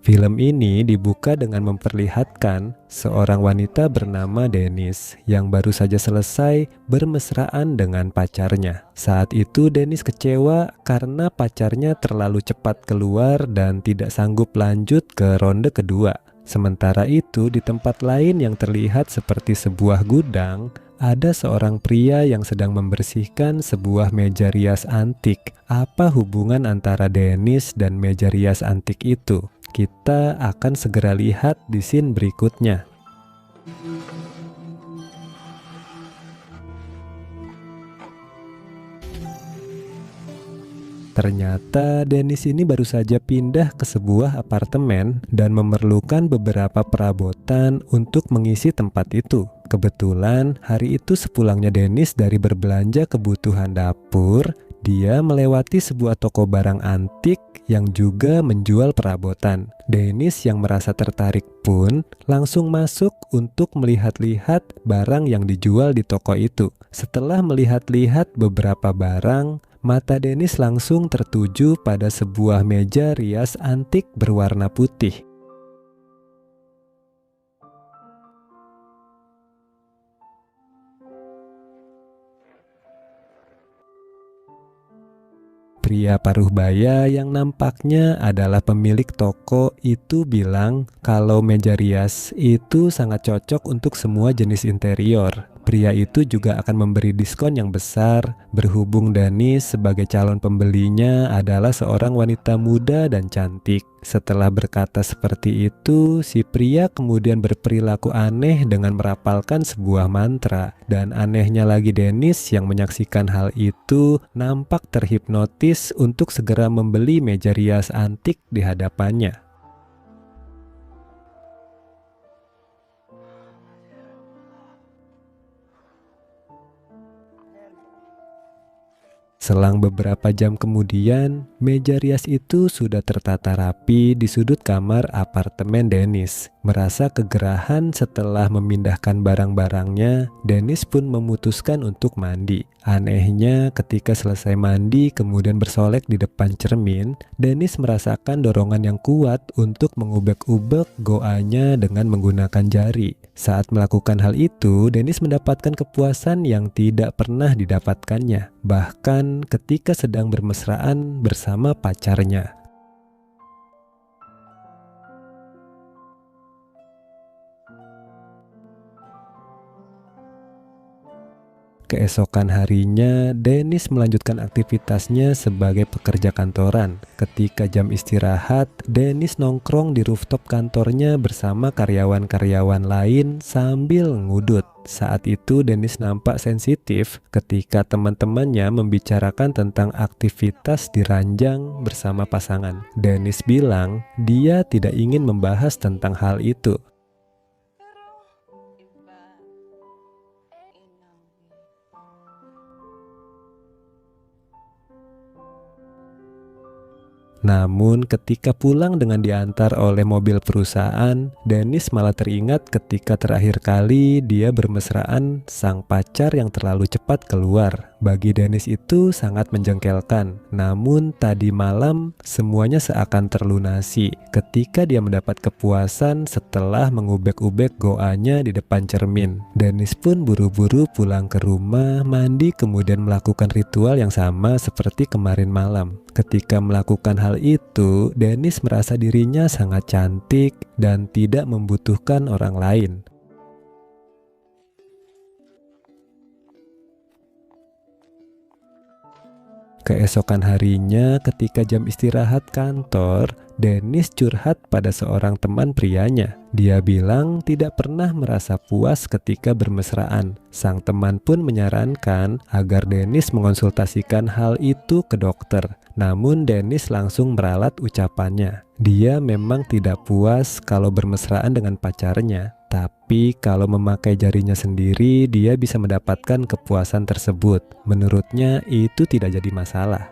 Film ini dibuka dengan memperlihatkan seorang wanita bernama Dennis yang baru saja selesai bermesraan dengan pacarnya. Saat itu Dennis kecewa karena pacarnya terlalu cepat keluar dan tidak sanggup lanjut ke ronde kedua. Sementara itu di tempat lain yang terlihat seperti sebuah gudang, ada seorang pria yang sedang membersihkan sebuah meja rias antik. Apa hubungan antara Dennis dan meja rias antik itu? Kita akan segera lihat di scene berikutnya. Ternyata Dennis ini baru saja pindah ke sebuah apartemen dan memerlukan beberapa perabotan untuk mengisi tempat itu. Kebetulan hari itu sepulangnya Dennis dari berbelanja kebutuhan dapur, dia melewati sebuah toko barang antik yang juga menjual perabotan. Dennis yang merasa tertarik pun langsung masuk untuk melihat-lihat barang yang dijual di toko itu. Setelah melihat-lihat beberapa barang, mata Dennis langsung tertuju pada sebuah meja rias antik berwarna putih. Pria paruh baya yang nampaknya adalah pemilik toko itu bilang kalau meja rias itu sangat cocok untuk semua jenis interior. Pria itu juga akan memberi diskon yang besar berhubung Dennis sebagai calon pembelinya adalah seorang wanita muda dan cantik. Setelah berkata seperti itu, si pria kemudian berperilaku aneh dengan merapalkan sebuah mantra. Dan anehnya lagi Dennis yang menyaksikan hal itu nampak terhipnotis untuk segera membeli meja rias antik di hadapannya. Selang beberapa jam kemudian, meja rias itu sudah tertata rapi di sudut kamar apartemen Dennis. Merasa kegerahan setelah memindahkan barang-barangnya, Dennis pun memutuskan untuk mandi. Anehnya, ketika selesai mandi kemudian bersolek di depan cermin, Dennis merasakan dorongan yang kuat untuk mengubek-ubek goanya dengan menggunakan jari. Saat melakukan hal itu, Dennis mendapatkan kepuasan yang tidak pernah didapatkannya, bahkan ketika sedang bermesraan bersama pacarnya. Keesokan harinya, Dennis melanjutkan aktivitasnya sebagai pekerja kantoran. Ketika jam istirahat, Dennis nongkrong di rooftop kantornya bersama karyawan-karyawan lain sambil ngudut. Saat itu Dennis nampak sensitif ketika teman-temannya membicarakan tentang aktivitas di ranjang bersama pasangan. Dennis bilang dia tidak ingin membahas tentang hal itu. Namun ketika pulang dengan diantar oleh mobil perusahaan, Dennis malah teringat ketika terakhir kali dia bermesraan sang pacar yang terlalu cepat keluar. Bagi Dennis itu sangat menjengkelkan. Namun tadi malam semuanya seakan terlunasi ketika dia mendapat kepuasan setelah mengubek-ubek goanya di depan cermin. Dennis pun buru-buru pulang ke rumah, mandi kemudian melakukan ritual yang sama seperti kemarin malam. Ketika melakukan hal itu, Dennis merasa dirinya sangat cantik dan tidak membutuhkan orang lain. Keesokan harinya ketika jam istirahat kantor, Dennis curhat pada seorang teman prianya. Dia bilang tidak pernah merasa puas ketika bermesraan. Sang teman pun menyarankan agar Dennis mengonsultasikan hal itu ke dokter. Namun Dennis langsung meralat ucapannya. Dia memang tidak puas kalau bermesraan dengan pacarnya, tapi kalau memakai jarinya sendiri dia bisa mendapatkan kepuasan tersebut. Menurutnya itu tidak jadi masalah.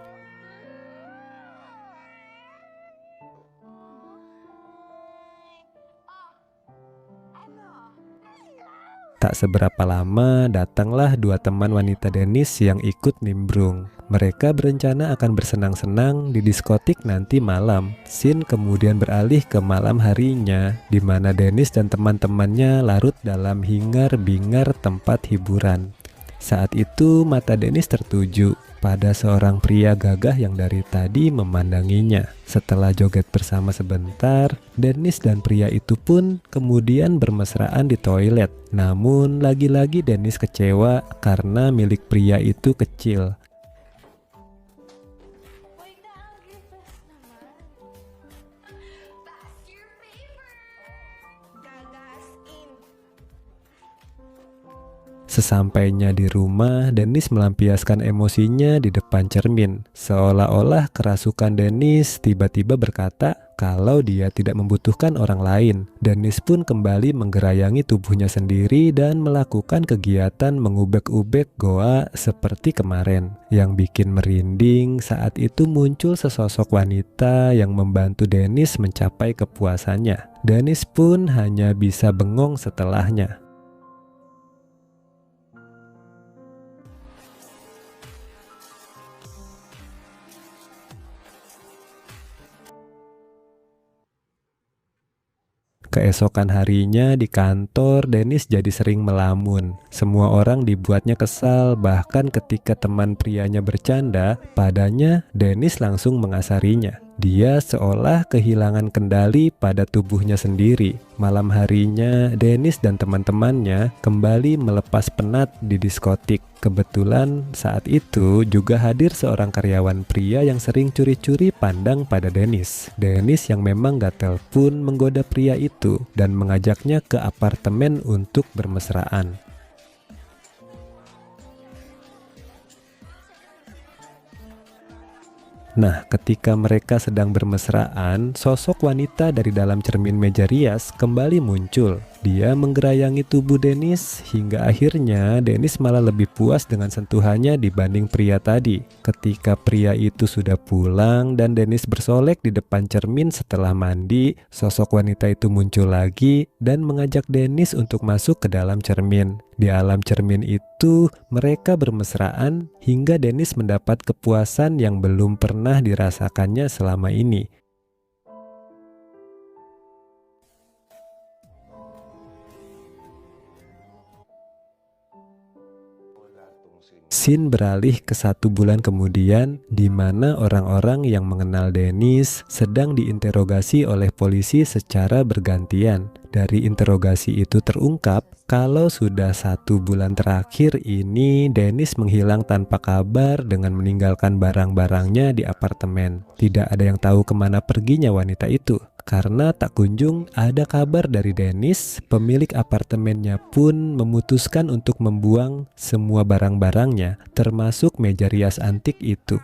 Tak Tak seberapa lama datanglah dua teman wanita Dennis yang ikut nimbrung. Mereka berencana akan bersenang-senang di diskotik nanti malam. Scene kemudian beralih ke malam harinya, di mana Dennis dan teman-temannya larut dalam hingar-bingar tempat hiburan. Saat itu mata Dennis tertuju pada seorang pria gagah yang dari tadi memandanginya. Setelah joget bersama sebentar, Dennis dan pria itu pun kemudian bermesraan di toilet. Namun lagi-lagi Dennis kecewa karena milik pria itu kecil. Sesampainya di rumah, Dennis melampiaskan emosinya di depan cermin. Seolah-olah kerasukan Dennis tiba-tiba berkata kalau dia tidak membutuhkan orang lain. Dennis pun kembali menggerayangi tubuhnya sendiri dan melakukan kegiatan mengubek-ubek goa seperti kemarin. Yang bikin merinding, saat itu muncul sesosok wanita yang membantu Dennis mencapai kepuasannya. Dennis pun hanya bisa bengong setelahnya. Keesokan harinya di kantor, Dennis jadi sering melamun. Semua orang dibuatnya kesal, bahkan ketika teman prianya bercanda padanya, Dennis langsung mengasarinya. Dia seolah kehilangan kendali pada tubuhnya sendiri. Malam harinya, Dennis dan teman-temannya kembali melepas penat di diskotik. Kebetulan saat itu juga hadir seorang karyawan pria yang sering curi-curi pandang pada Dennis. Dennis yang memang gatel pun menggoda pria itu dan mengajaknya ke apartemen untuk bermesraan. Nah, ketika mereka sedang bermesraan, sosok wanita dari dalam cermin meja rias kembali muncul. Dia menggerayangi tubuh Dennis hingga akhirnya Dennis malah lebih puas dengan sentuhannya dibanding pria tadi. Ketika pria itu sudah pulang dan Dennis bersolek di depan cermin setelah mandi, sosok wanita itu muncul lagi dan mengajak Dennis untuk masuk ke dalam cermin. Di alam cermin itu, mereka bermesraan hingga Dennis mendapat kepuasan yang belum pernah dirasakannya selama ini. Scene beralih ke 1 bulan kemudian, di mana orang-orang yang mengenal Dennis sedang diinterogasi oleh polisi secara bergantian. Dari interogasi itu terungkap kalau sudah 1 bulan terakhir ini Dennis menghilang tanpa kabar dengan meninggalkan barang-barangnya di apartemen. Tidak ada yang tahu kemana perginya wanita itu. Karena tak kunjung ada kabar dari Dennis, pemilik apartemennya pun memutuskan untuk membuang semua barang-barangnya, termasuk meja rias antik itu.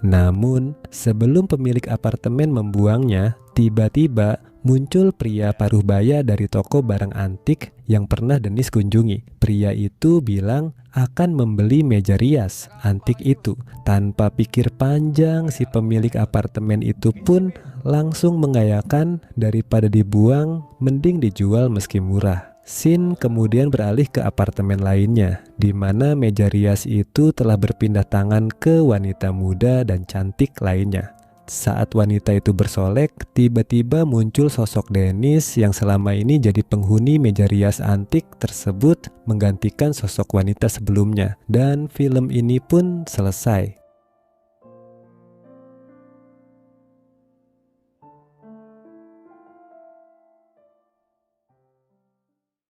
Namun, sebelum pemilik apartemen membuangnya, tiba-tiba muncul pria paruh baya dari toko barang antik yang pernah Dennis kunjungi. Pria itu bilang akan membeli meja rias antik itu. Tanpa pikir panjang, si pemilik apartemen itu pun langsung mengayakan daripada dibuang, mending dijual meski murah. Scene kemudian beralih ke apartemen lainnya, di mana meja rias itu telah berpindah tangan ke wanita muda dan cantik lainnya. Saat wanita itu bersolek, tiba-tiba muncul sosok Dennis yang selama ini jadi penghuni meja rias antik tersebut menggantikan sosok wanita sebelumnya. Dan film ini pun selesai.